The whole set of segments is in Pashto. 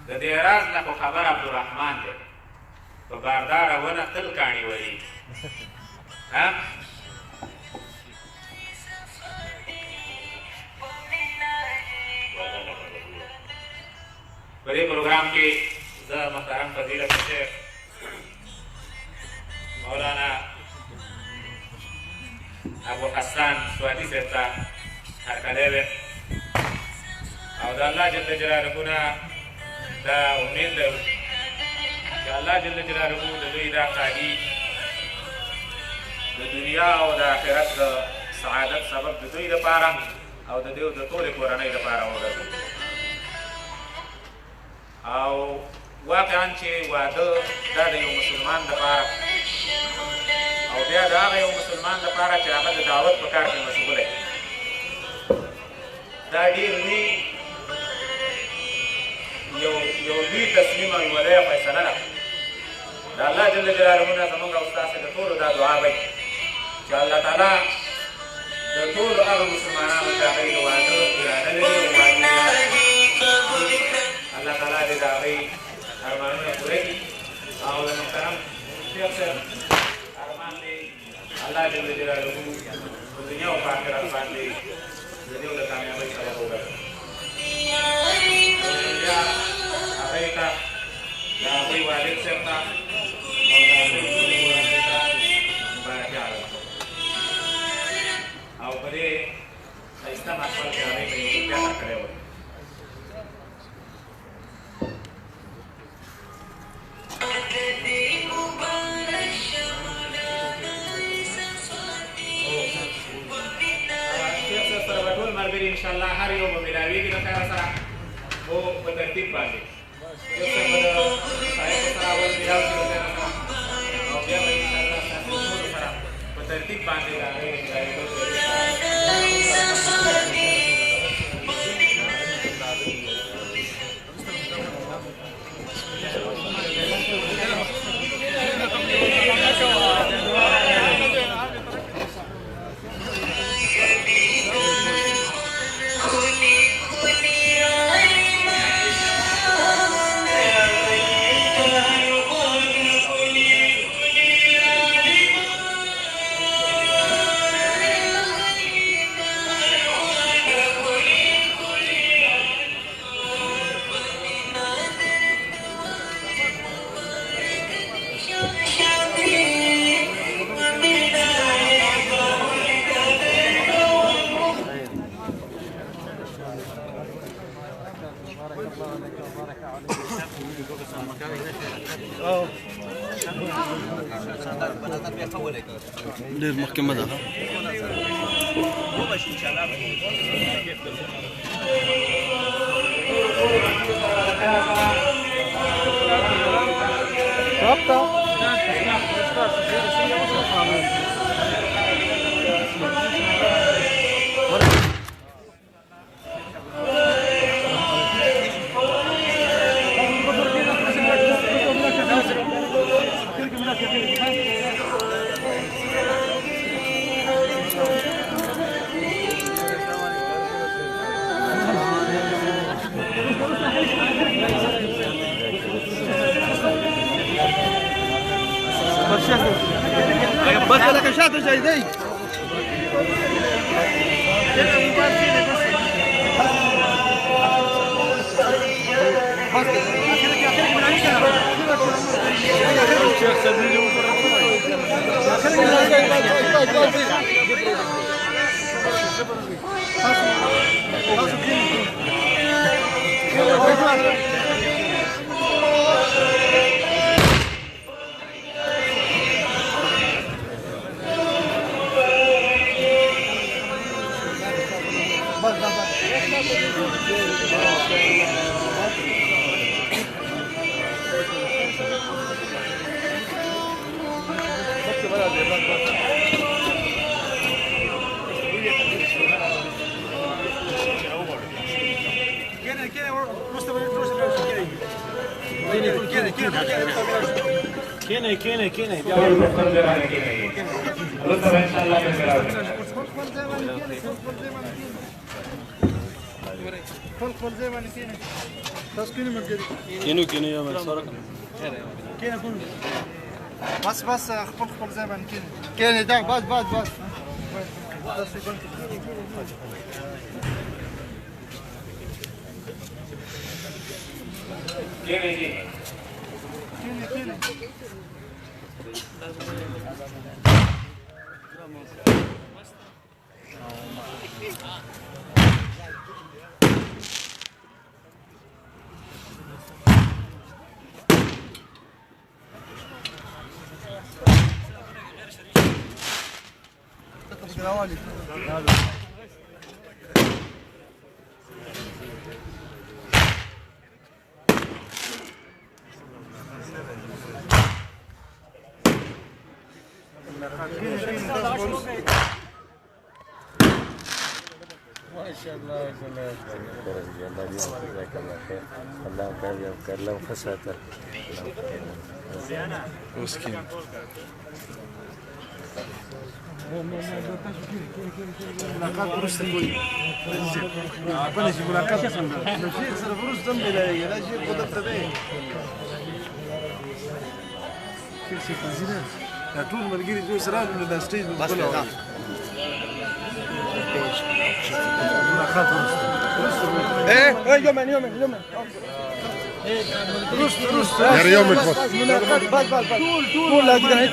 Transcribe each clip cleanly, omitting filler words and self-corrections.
د دې راز نه خو خبر عبدالرحمن دی په بارداره ونه تل کاڼي وهي په دې پروګرام کې زه محترم فضیلت شیخ مولانا ابو حسن سوادي صاحب ته هرکلی دی او د الله جل جلاله نه دا امید لرو چې الله جل جلاله د دوی دا کالي د دنیا او د آخرت د سعادت سبب د دوی دپاره او د دوی د ټولې کورنۍ دپاره وګرځوي او واقعا چې واده دا د یو مسلمان دپاره او بیا د هغه یو مسلمان دپاره چې هغه د دعوت په کار کې مشغوله وي دا ډېر لوی یو لوی تصمیم او یوه لویه فیصله ده د الله جل جلاله نه زموږ او ستاسې د ټولو دا دعا وي چې الله تعالی د ټولو هغو مسلمانانو چې هغوی د واده اراده لري الله تعالی دې د هغوی ارمانونه پوره کړي او د محترم شیخ صاحب ارمان دی الله جل جلاله په دنیا او په آخرت باندې د دې د کامیابۍ سبب وګرځوي هغوی ته د هغوی والد صاحب ته او د هغوی ټولې کورنۍ ته مبارکي عرض کوم او په دې ښایسته محفل کې هغوی ته یو روپیا درکړی وي انشاءالله هر یو به ملاویږي د خیره سره خو په ترتیب باندې یو څه به د صاحبو سره اول ملاو شي د خیره سره او بیا به انشاءالله ستاسو ټولو سره په ترتیب باندې د هغوی د ملاوېدو ډېر محکمه ده بس لك شاطر زي دي كيني خپل ځای باندې کېنه تاسو کېنه ملګري كينو يا من صارك کېنه کوم بس خپل ځای باندې کېنه دا بس تاسو بند کېنئ جی کېنه الله فساته مسكين ملاقات ورسته کوي خپل شي ملاقات څنګه نو شیخ سره ورسته هم بلایي دا شیخ قدرت ته دی شیخ فضیلت دا ټول ملګري دوی سره نو دا سټیج بس ملاقات ورسته يومين روست يا يوم الفوت ملاقات طول لا تقدر هيك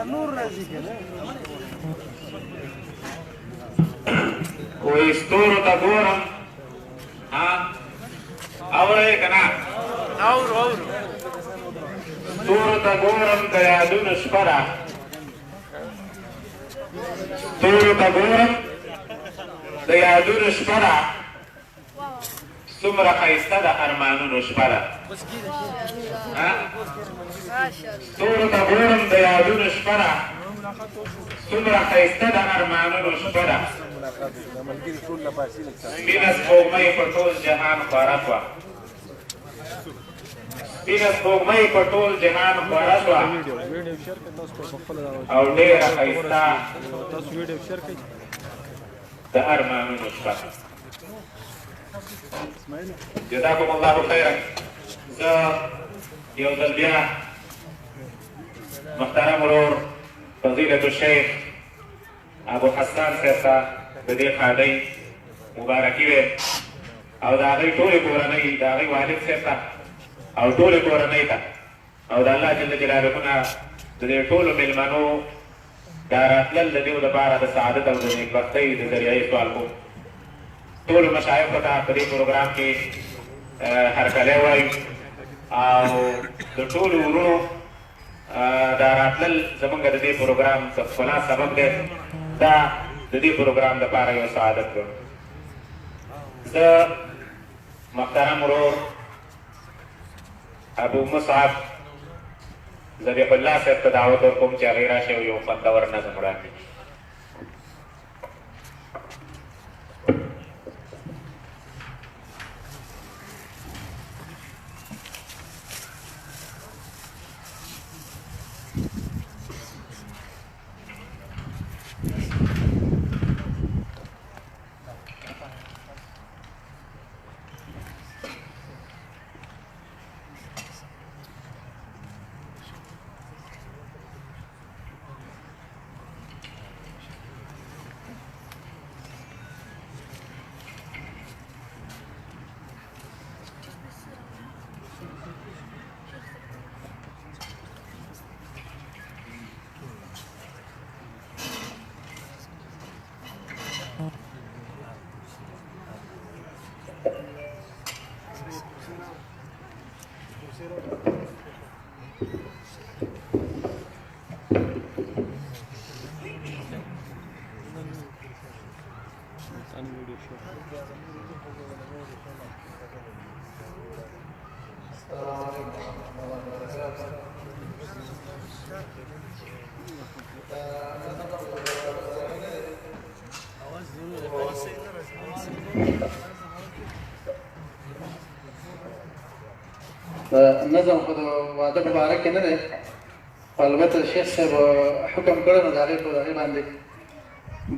نور راځي کنه کوئی ستورو ته ګورم اورئ که نه ستورو ته ګورم د یادونو شپه ده ستورو ته ګورم د یادونو شپه ده څومره ښایسته د ارمانونو شپه ده ستورو ته ګورم د یادونو شپه ده څومره ښایسته د ارمانونو شپه ده سپینه سپوږمۍ په ټول جهان خوره شوه سپینه سپوږمۍ په ټول جهان خوره شوه او ډېره ښایسته د ارمانونو شپه جزاکم الله خیرا زه یو ځل بیا محترم ورور فضیلة الشیخ ابو حسان صاحب ته د دې ښادۍ مبارکي ویم او د هغوی ټولې کورنۍ د هغوی والد صاحب ته او ټولې کورنۍ ته او د الله جل جلاله نه د دې ټولو مېلمنو دا راتلل د دې لپاره د سعادت او د نیکبختۍ د ذریعې سوال کوم ټولو مشایخو ته په دې پروګرام کې هرکلی وایو او د ټولو ورونو دا راتلل زمونږ د دې پروګرام د ښکلا سبب دی دا د دې پروګرام لپاره یو سعادت ګڼو زه محترم ورور ابو مصعب ذبیح الله صاحب ته دعوت ورکوم چې هغوی راشي او یو خوندور نظم وړاندې کړي نظم خو د واده په باره کې نه دی البته شیخ صاحب حکم کړی نو د هغې په هغې باندې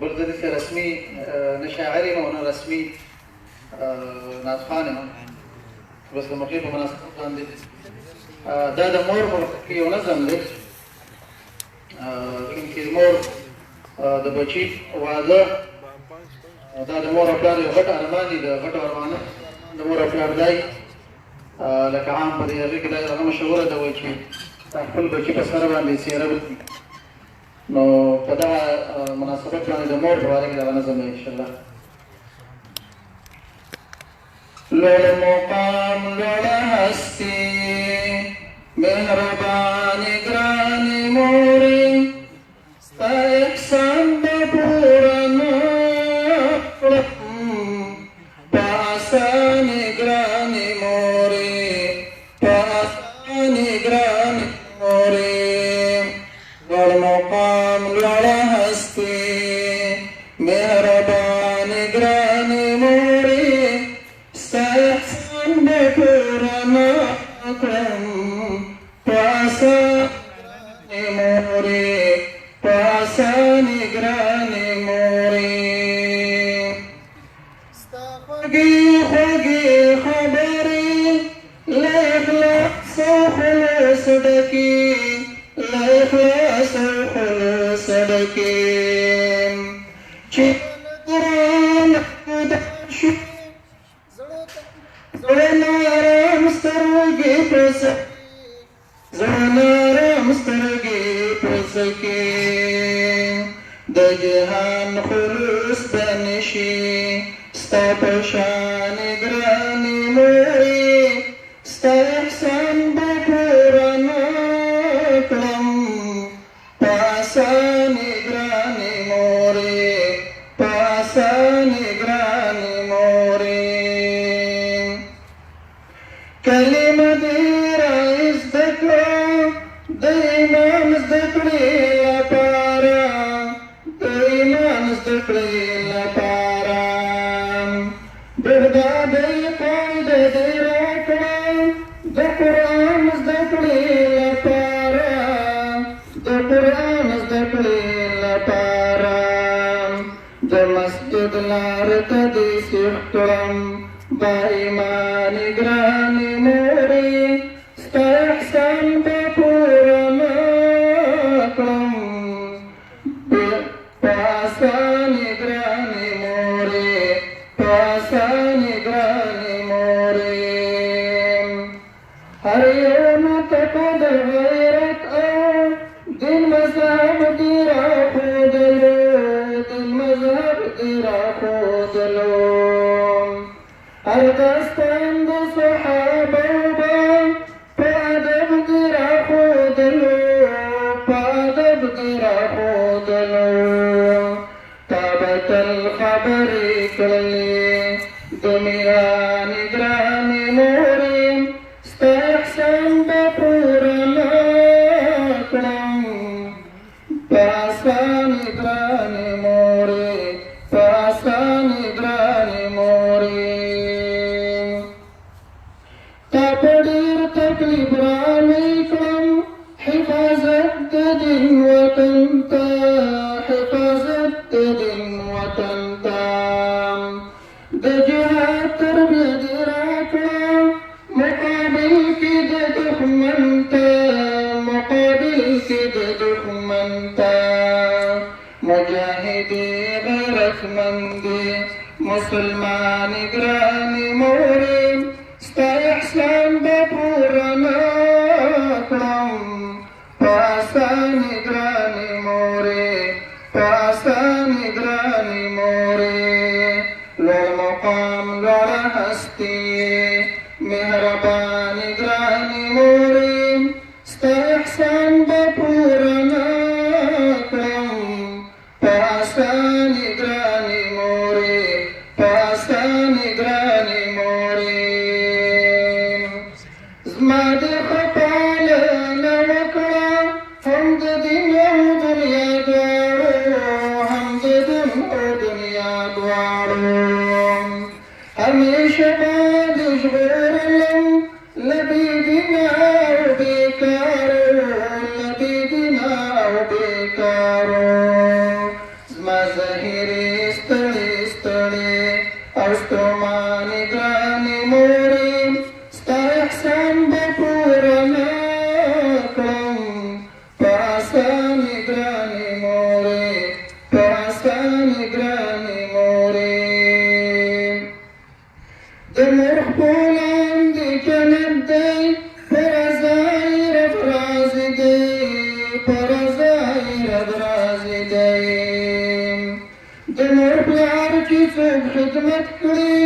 بل د داسې رسمي نه شاعر یم او نه رسمي نعتخوان یم بس د موقع په مناسبت باندې دا د مور په وخت کې یو نظم دی چونکې مور د بچي واده دا د مور او پلار یو غټ ارمان دي د غټو ارمانو د مور او پلار دی لکه عام په دې هغې کې دا هغه مشهوره ده وایي چې خپل بچي په سره باندې څېره وکړي نو په دغه مناسبت باندې د مور په باره کې دغه نظم دی انشاءالله لوړ مقام لوړه هستي مهربانې ګرانې مورې ستا احسان به پوره نه کړم په اسانې ګرانې مورې په اسانې ګرانې لوړ مقام لوړه هستي مهربانې ګرانې مورې ستا احسان به پوره نه کړم په اسانې مورې په اسانې ګرانې مورې ستا خوږې خوږې خبرې له اخلاص او خلوص ډکې لإخلاص الخلوص لكيم شيء قرآن داشي زونا رمسترقي بسكي دجهان خلوص بنشي استبشان قراني موري استحسن بكورنا پاسانی گرانی موری پاسانی گرانی موری کلمه دی رئیس دکلو د ایمان زدکړې لپاره د ایمان زدکړې لپاره بغدادۍ قاعده دې راکړه د قرآن زدکړې لپاره د قرآن زدکړې لپاره د مسجد لار ته دې سیخ کړم با ایمان ګرانې مورې ستا احسان به پوره نه کړم په اسانې ګرانې مورې په اسانې ګرانې مورې هر یو نطق د غیرت او دین مذهب دې راښودلو دین مذهب دې راښودلو هر داستان د صحابه به په ادب دې راښودلو په ادب دې راښودلو تا به تل خبرې کړلې د میرانې ګرانې مورې ستا احسان به پوره نه کړم په اسانې ګرانې مورې په اسانې ګرانې مورې تا په ډېر تکلیف رانی کړم حفاظت د دین وطن ته حفاظت د دین وطن ته د جهاد تربیه دې راکړه مقابل کې د دښمن ته مقابل کې د دښمن ته مجاهدې غیرتمندې مسلمانې ګرانې مورې ستا احسان به پوره نه کړم په اسانې ګرانې مورې په اسانې ګرانې مورې لوړ مقام لوړه هستي مهربانې ګرانې مورې ستا احسان به پوره نه کړم په اسانې ګرانې مورې په اسانې ګرانې مورې زما د خپالنه وکړه هم د دین او دنیا دواړو هم د دین او دنیا دواړو همیشه به دې ژغورلم له بې دینه او بېکارو له بې والدين دمر پلار کی څوک خدمت کړي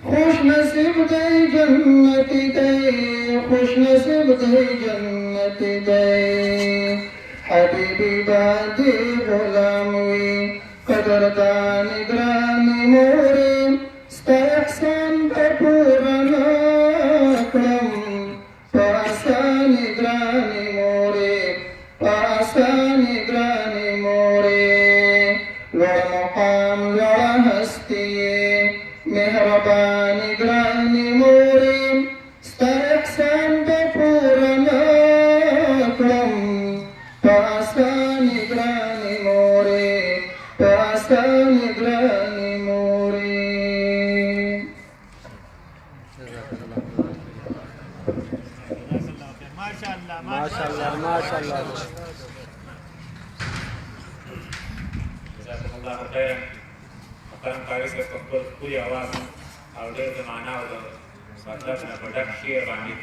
خوش نصیب دی جنت دی خوش نصیب دی جنت دی حبیبی باندې غلام وي قدردان ګرانې مورې ستا احسان به پوره نه کړم په اسانې ګرانې مورې په اسانې ګرانې مورې لوړ مقام لوړه هستي مهربانې ګرانې مورې ستا احسان به پوره نه کړم په اسانې ګرانې مورې په اسانې ګرانې مورې جزاكم الله خيرا. محترم قاری صاحب په خپل ښکلي اواز او ډېر د معنا او د مطلب نه په ډک شعر باندې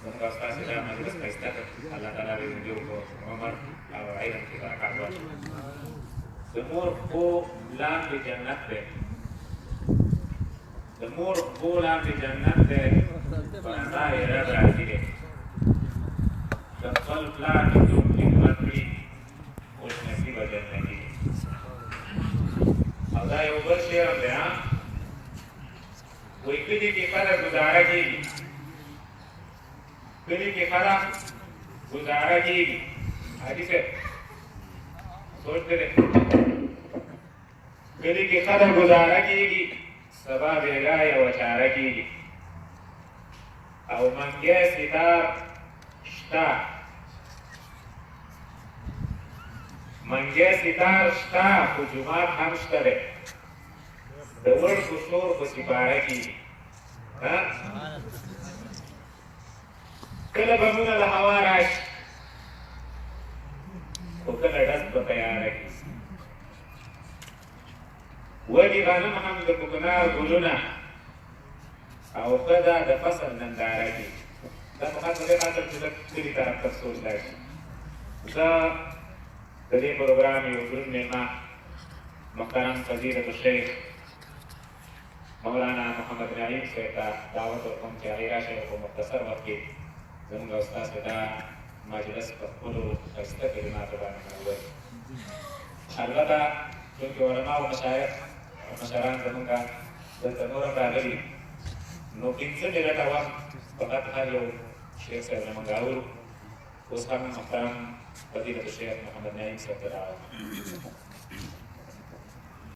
زموږ او ستاسې دا مجلس ښایسته کړ. الله تعالی دې زموږ په عمر او علم کې برکات ورکړي. د مور پښو لاندې جنت دی، د مور پښو لاندې جنت دی، په رضا یې رب راضي دی. د خپل پلار چې څوک خدمت کړي خوش نصیبه جنتي دی. او دا یو بل شعر هم دی وایي کلي کې خلک ګزاره کېږي، کلي کې خلک ګزاره کېږي. حاجي صاحب سوچ دې کلي کې خلک ګزاره کېږي سبا بېګا یوه چاره کېږي او منګی ستار شته منګی ستار شته خو جومات هم شته دی د وړکو شور په سپاره کېږي. کله بمونه له هوا راشي خو کله ډز په تیاره کېږي. ودې غنم هم د کوکنار ګلونه او ښځه د فصل ننداره کېږي. دا په خاص په دې خاطر چې زه کلي طرف ته سوچ لاړ شم. زه د دې پروګرام یو دروند مېلمه محترم فضیلة الشیخ مولانا محمد نعیم صاحب ته دعوت ورکوم چې هغې راشي او په مختصر وخت کې زموږ او ستاسو دا مجلس په خپلو ښایسته کلماتو باندې منور. البته چونکې علما او مشایخ او مشران زموږ دلته نور هم راغلي نو 15 منټه وخت فقط هر یو شیخ صاحب زموږ اورو. اوس هم محترم فضیلة الشیخ محمد نعیم صاحب ته دعوت